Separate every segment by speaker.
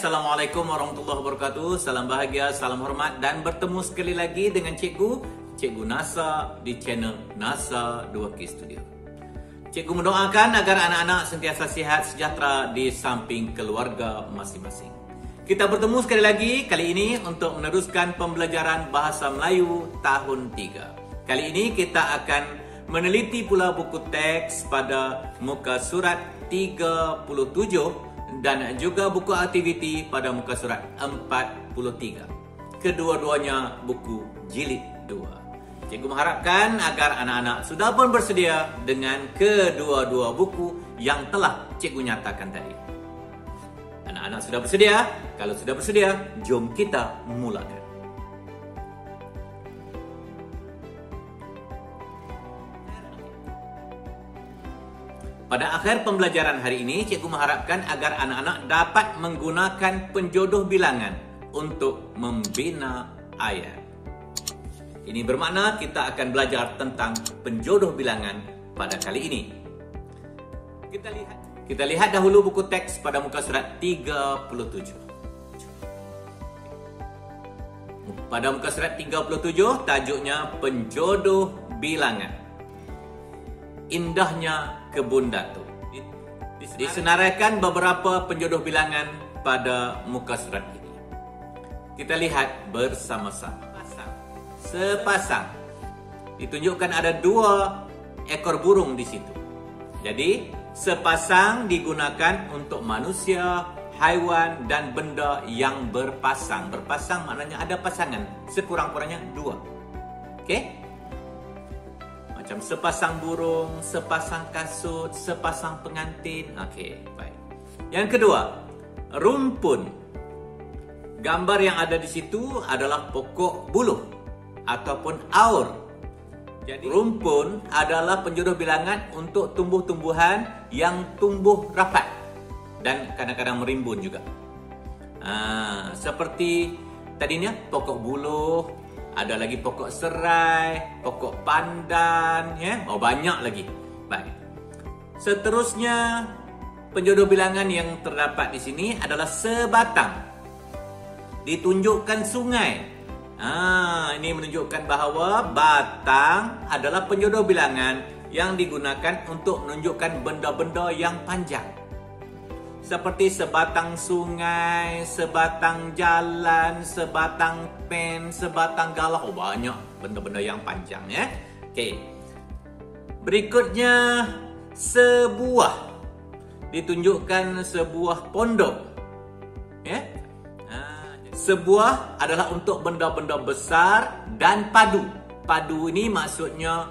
Speaker 1: Assalamualaikum warahmatullahi wabarakatuh. Salam bahagia, salam hormat dan bertemu sekali lagi dengan Cikgu Nasa di channel Nasa 2K Studio. Cikgu mendoakan agar anak-anak sentiasa sihat sejahtera di samping keluarga masing-masing. Kita bertemu sekali lagi kali ini untuk meneruskan pembelajaran Bahasa Melayu tahun 3. Kali ini kita akan meneliti pula buku teks pada muka surat 37 dan juga buku aktiviti pada muka surat 43. Kedua-duanya buku jilid 2. Cikgu mengharapkan agar anak-anak sudah pun bersedia dengan kedua-dua buku yang telah cikgu nyatakan tadi. Anak-anak sudah bersedia? Kalau sudah bersedia, jom kita mulakan. Pada akhir pembelajaran hari ini, cikgu mengharapkan agar anak-anak dapat menggunakan penjodoh bilangan untuk membina ayat. Ini bermakna kita akan belajar tentang penjodoh bilangan pada kali ini. Kita lihat dahulu buku teks pada muka surat 37. Pada muka surat 37, tajuknya penjodoh bilangan. Indahnya kebun datuk. Disenaraikan beberapa penjodoh bilangan pada muka surat ini. Kita lihat bersama-sama. Sepasang. Ditunjukkan ada 2 ekor burung di situ. Jadi, sepasang digunakan untuk manusia, haiwan dan benda yang berpasang. Berpasang maknanya ada pasangan. Sekurang-kurangnya 2. Okey? Macam sepasang burung, sepasang kasut, sepasang pengantin. Okey, baik. Yang kedua, rumpun. Gambar yang ada di situ adalah pokok buluh ataupun aur. Jadi, rumpun adalah penjodoh bilangan untuk tumbuh-tumbuhan yang tumbuh rapat dan kadang-kadang merimbun juga. Seperti tadinya pokok buluh, ada lagi pokok serai, pokok pandan, ya. Banyak lagi. Baik. Seterusnya, penjodoh bilangan yang terdapat di sini adalah sebatang. Ditunjukkan sungai. Ini menunjukkan bahawa batang adalah penjodoh bilangan yang digunakan untuk menunjukkan benda-benda yang panjang. Seperti sebatang sungai, sebatang jalan, sebatang pen, sebatang galah. Banyak benda-benda yang panjang, ya. Okey. Berikutnya, sebuah. Ditunjukkan sebuah pondok. Ya. Sebuah adalah untuk benda-benda besar dan padu. Padu ini maksudnya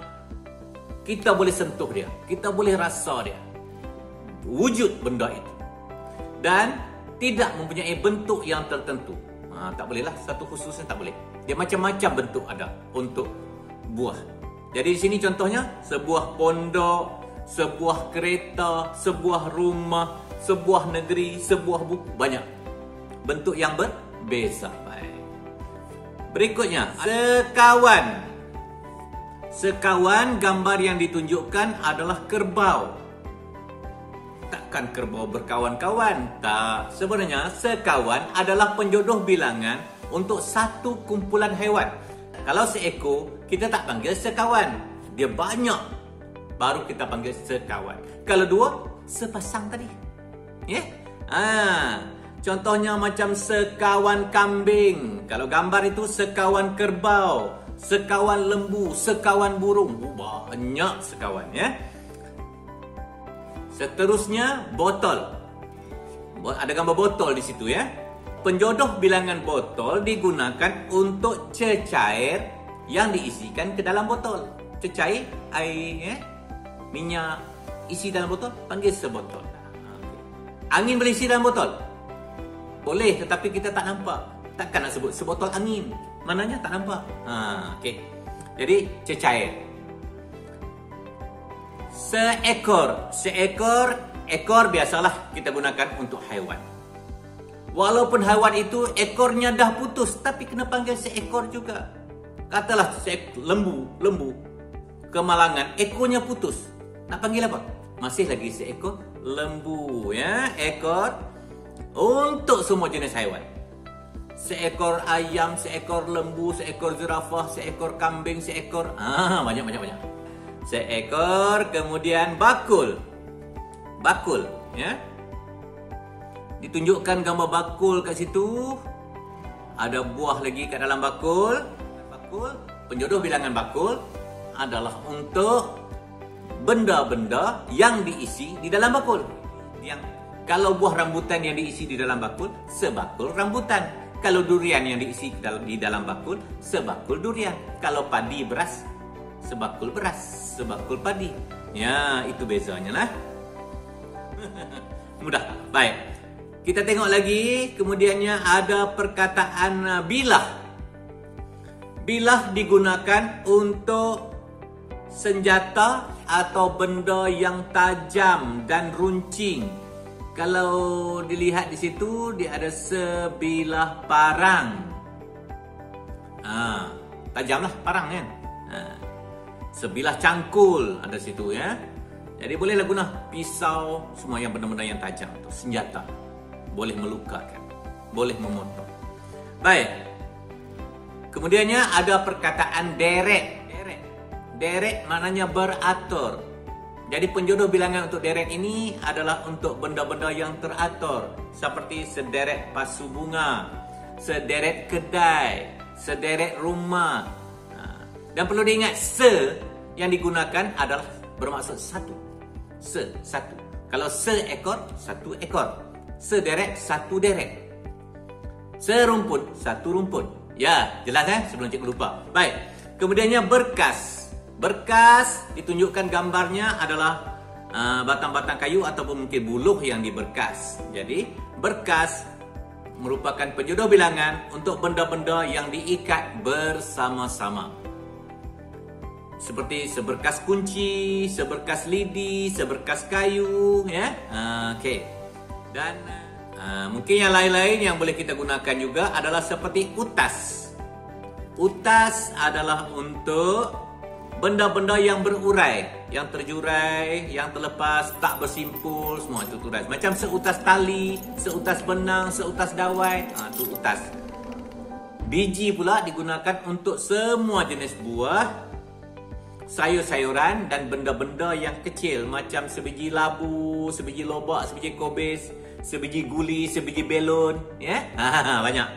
Speaker 1: kita boleh sentuh dia, kita boleh rasa dia. Wujud benda itu. Dan tidak mempunyai bentuk yang tertentu. Tak bolehlah satu khususnya, tak boleh. Dia macam-macam bentuk ada untuk buah. Jadi di sini contohnya sebuah pondok, sebuah kereta, sebuah rumah, sebuah negeri, sebuah buku, banyak bentuk yang berbeza. Baik. Berikutnya, sekawan. Sekawan, gambar yang ditunjukkan adalah kerbau. Takkan kerbau berkawan-kawan. Tak. Sebenarnya sekawan adalah penjodoh bilangan untuk satu kumpulan haiwan. Kalau seekor, kita tak panggil sekawan. Dia banyak, baru kita panggil sekawan. Kalau 2, sepasang tadi. Ya? Contohnya macam sekawan kambing. Kalau gambar itu sekawan kerbau, sekawan lembu, sekawan burung. Banyak sekawan, ya. Seterusnya, botol. Ada gambar botol di situ, ya. Penjodoh bilangan botol digunakan untuk cecair yang diisikan ke dalam botol. Cecair, air, ya. Minyak isi dalam botol, panggil sebotol. Angin boleh isi dalam botol? Boleh, tetapi kita tak nampak. Takkan nak sebut sebotol angin. Mananya tak nampak. Okey. Jadi, cecair. Ekor biasalah kita gunakan untuk haiwan. Walaupun haiwan itu ekornya dah putus, tapi kena panggil seekor juga. Katalah lembu, kemalangan, ekornya putus. Nak panggil apa? Masih lagi seekor lembu, ya. Ekor untuk semua jenis haiwan. Seekor ayam, seekor lembu, seekor zirafah, seekor kambing, seekor banyak. Seekor, kemudian bakul. Bakul, ya. Ditunjukkan gambar bakul kat situ. Ada buah lagi kat dalam bakul. Bakul, penjodoh bilangan bakul adalah untuk benda-benda yang diisi di dalam bakul. Yang kalau buah rambutan yang diisi di dalam bakul, sebakul rambutan. Kalau durian yang diisi di dalam bakul, sebakul durian. Kalau padi beras, sebakul beras, sebakul padi. Ya, itu bezanya lah. Mudah. Baik. Kita tengok lagi. Kemudiannya ada perkataan bilah. Bilah digunakan untuk senjata atau benda yang tajam dan runcing. Kalau dilihat di situ, dia ada sebilah parang. Tajamlah parang kan. Sebilah cangkul ada situ ya. Jadi bolehlah guna pisau, semua yang benda-benda yang tajam itu senjata. Boleh melukakan, boleh memotong. Baik. Kemudiannya ada perkataan deret. Deret maknanya beratur. Jadi penjodoh bilangan untuk deret ini adalah untuk benda-benda yang teratur. Seperti sederet pasu bunga, sederet kedai, sederet rumah. Dan perlu diingat, yang digunakan adalah bermaksud satu. Satu. Kalau seekor, satu ekor. Sederet, satu deret. Serumpun, satu rumpun. Ya, jelas sebelum cikgu lupa. Baik. Kemudiannya berkas. Berkas ditunjukkan gambarnya adalah batang-batang kayu ataupun mungkin buluh yang diberkas. Jadi berkas merupakan penjodoh bilangan untuk benda-benda yang diikat bersama-sama. Seperti seberkas kunci, seberkas lidi, seberkas kayu, ya. Okey. Dan mungkin yang lain-lain yang boleh kita gunakan juga adalah seperti utas. Utas adalah untuk benda-benda yang berurai, yang terjurai, yang terlepas, tak bersimpul, semua itu utas. Macam seutas tali, seutas benang, seutas dawai, itu utas. Biji pula digunakan untuk semua jenis buah, sayur-sayuran dan benda-benda yang kecil macam sebiji labu, sebiji lobak, sebiji kobis, sebiji guli, sebiji belon, ya. Banyak.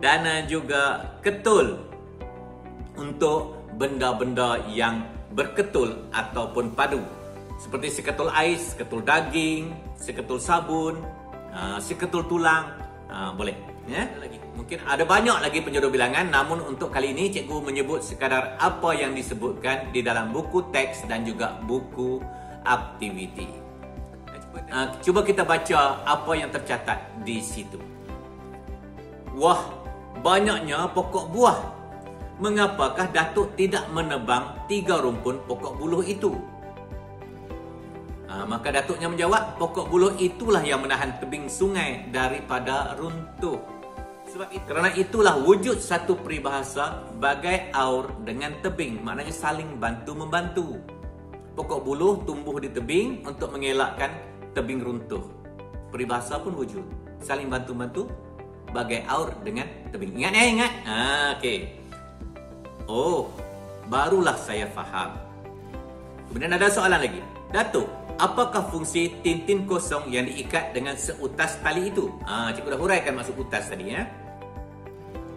Speaker 1: Dan juga ketul untuk benda-benda yang berketul ataupun padu. Seperti seketul ais, seketul daging, seketul sabun, seketul tulang, boleh. Ya? Mungkin ada banyak lagi penjodoh bilangan, namun untuk kali ini cikgu menyebut sekadar apa yang disebutkan di dalam buku teks dan juga buku aktiviti. Cuba kita baca apa yang tercatat di situ. Wah, banyaknya pokok buah. Mengapakah Datuk tidak menebang 3 rumpun pokok buluh itu? Maka Datuknya menjawab, pokok buluh itulah yang menahan tebing sungai daripada runtuh. Kerana itulah wujud satu peribahasa bagai aur dengan tebing. Maknanya saling bantu-membantu. Pokok buluh tumbuh di tebing untuk mengelakkan tebing runtuh. Peribahasa pun wujud. Saling bantu-membantu bagai aur dengan tebing. Ingat ya, ingat? Okey. Oh, barulah saya faham. Kemudian ada soalan lagi. Datuk, apakah fungsi tintin kosong yang diikat dengan seutas tali itu? Cikgu dah huraikan maksud utas tadi ya.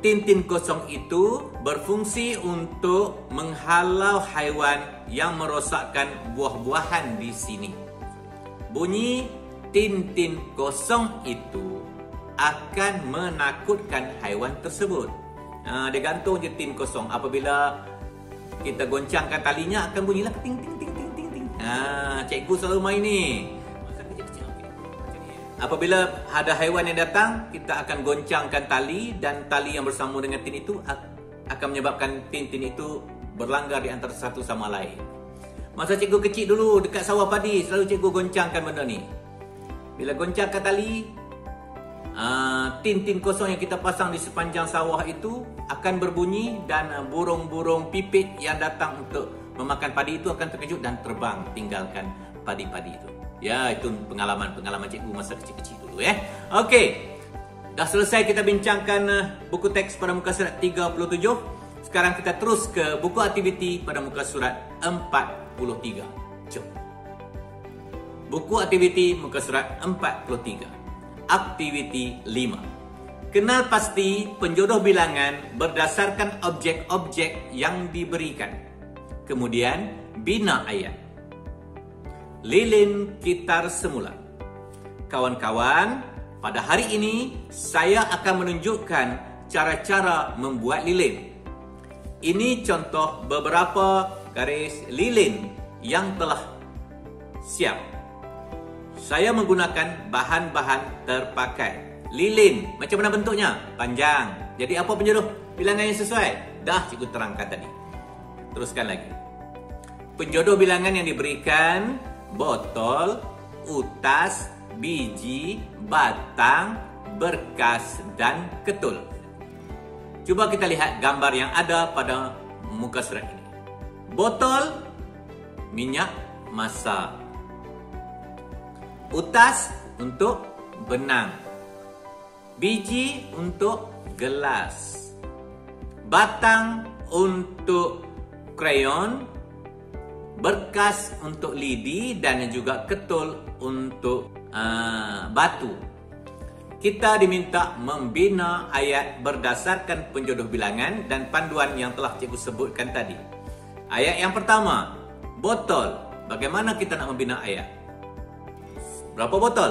Speaker 1: Tintin kosong itu berfungsi untuk menghalau haiwan yang merosakkan buah-buahan di sini. Bunyi tintin kosong itu akan menakutkan haiwan tersebut. Dia gantung je tin kosong. Apabila kita goncangkan talinya akan bunyilah ting ting ting ting ting ting. Cikgu selalu main ni. Masa kecil-kecil okey. Apabila ada haiwan yang datang, kita akan goncangkan tali dan tali yang bersambung dengan tin itu akan menyebabkan tin-tin itu berlanggar di antara satu sama lain. Masa cikgu kecil dulu dekat sawah padi, selalu cikgu goncangkan benda ni. Bila goncangkan tali, tin-tin kosong yang kita pasang di sepanjang sawah itu akan berbunyi dan burung-burung pipit yang datang untuk memakan padi itu akan terkejut dan terbang tinggalkan padi-padi itu. Ya, itu pengalaman cikgu masa kecil-kecil dulu ya. Okey. Dah selesai kita bincangkan buku teks pada muka surat 37. Sekarang kita terus ke buku aktiviti pada muka surat 43. Jom. Buku aktiviti muka surat 43. Aktiviti 5. Kenal pasti penjodoh bilangan berdasarkan objek-objek yang diberikan. Kemudian bina ayat. Lilin gitar semula. Kawan-kawan, pada hari ini saya akan menunjukkan cara-cara membuat lilin. Ini contoh beberapa garis lilin yang telah siap. Saya menggunakan bahan-bahan terpakai. Lilin, macam mana bentuknya? Panjang. Jadi apa penjodoh bilangan yang sesuai? Dah cikgu terangkan tadi. Teruskan lagi. Penjodoh bilangan yang diberikan botol, utas, biji, batang, berkas dan ketul. Cuba kita lihat gambar yang ada pada muka surat ini. Botol, minyak masak. Utas untuk benang. Biji untuk gelas. Batang untuk krayon. Berkas untuk lidi dan juga ketul untuk batu. Kita diminta membina ayat berdasarkan penjodoh bilangan dan panduan yang telah cikgu sebutkan tadi. Ayat yang pertama, botol. Bagaimana kita nak membina ayat? Berapa botol?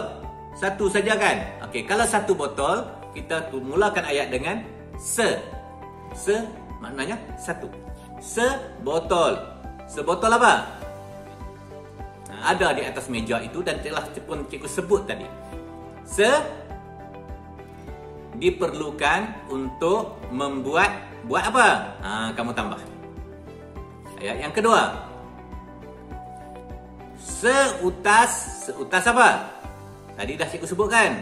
Speaker 1: Satu saja kan? Okey, kalau satu botol, kita mulakan ayat dengan se. Se maknanya satu. Sebotol. Sebotol apa? Ada di atas meja itu dan telah pun cikgu sebut tadi. Diperlukan untuk membuat apa? Kamu tambah. Ayat yang kedua. Seutas. Seutas apa? Tadi dah cikgu sebutkan.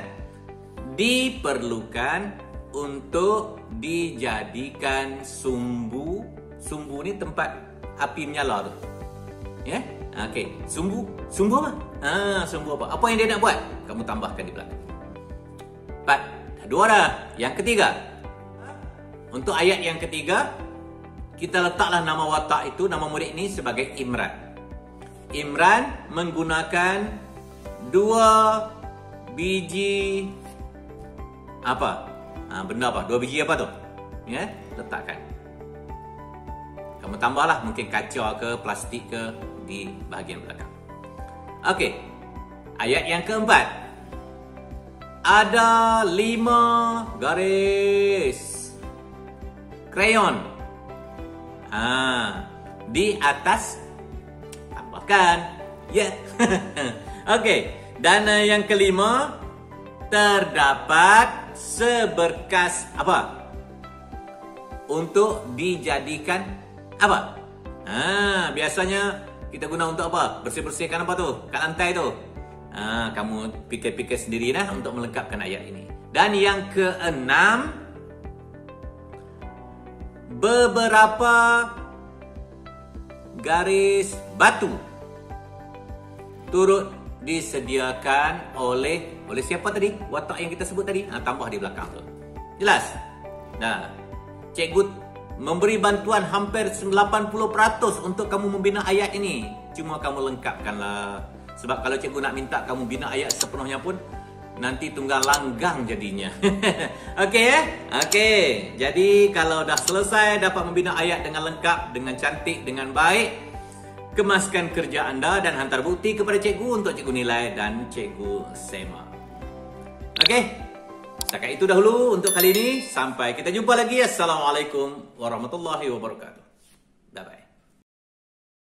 Speaker 1: Diperlukan untuk dijadikan sumbu. Sumbu ni tempat api menyala tu. Ya? Okey. Sumbu apa? Sumbu apa? Apa yang dia nak buat? Kamu tambahkan di belakang. 4. Dua dah. Yang ketiga. Untuk ayat yang ketiga, kita letaklah nama watak itu, nama murid ini sebagai Imran. Imran menggunakan 2 biji apa? Benda apa? 2 biji apa tu? Ya, letakkan. Kamu tambahlah mungkin kaca ke plastik ke di bahagian belakang. Okey. Ayat yang keempat. Ada 5 garis krayon. Di atas tambahkan. Ya. Okey. Dan yang kelima, terdapat seberkas apa? Untuk dijadikan apa? Biasanya kita guna untuk apa? Bersih-bersihkan apa tu? Kat lantai tu. Kamu fikir-fikir sendiri lah untuk melengkapkan ayat ini. Dan yang keenam, beberapa garis batu turut disediakan oleh siapa tadi? Watak yang kita sebut tadi. Tambah di belakang tu. Jelas? Nah, cikgu memberi bantuan hampir 90% untuk kamu membina ayat ini. Cuma kamu lengkapkanlah. Sebab kalau cikgu nak minta kamu bina ayat sepenuhnya pun, nanti tunggal langgang jadinya. Okey ya? Okey. Jadi kalau dah selesai dapat membina ayat dengan lengkap, dengan cantik, dengan baik, kemaskan kerja anda dan hantar bukti kepada cikgu untuk cikgu nilai dan cikgu sema. Okey? Setakat itu dahulu untuk kali ini. Sampai kita jumpa lagi. Assalamualaikum warahmatullahi wabarakatuh. Bye-bye.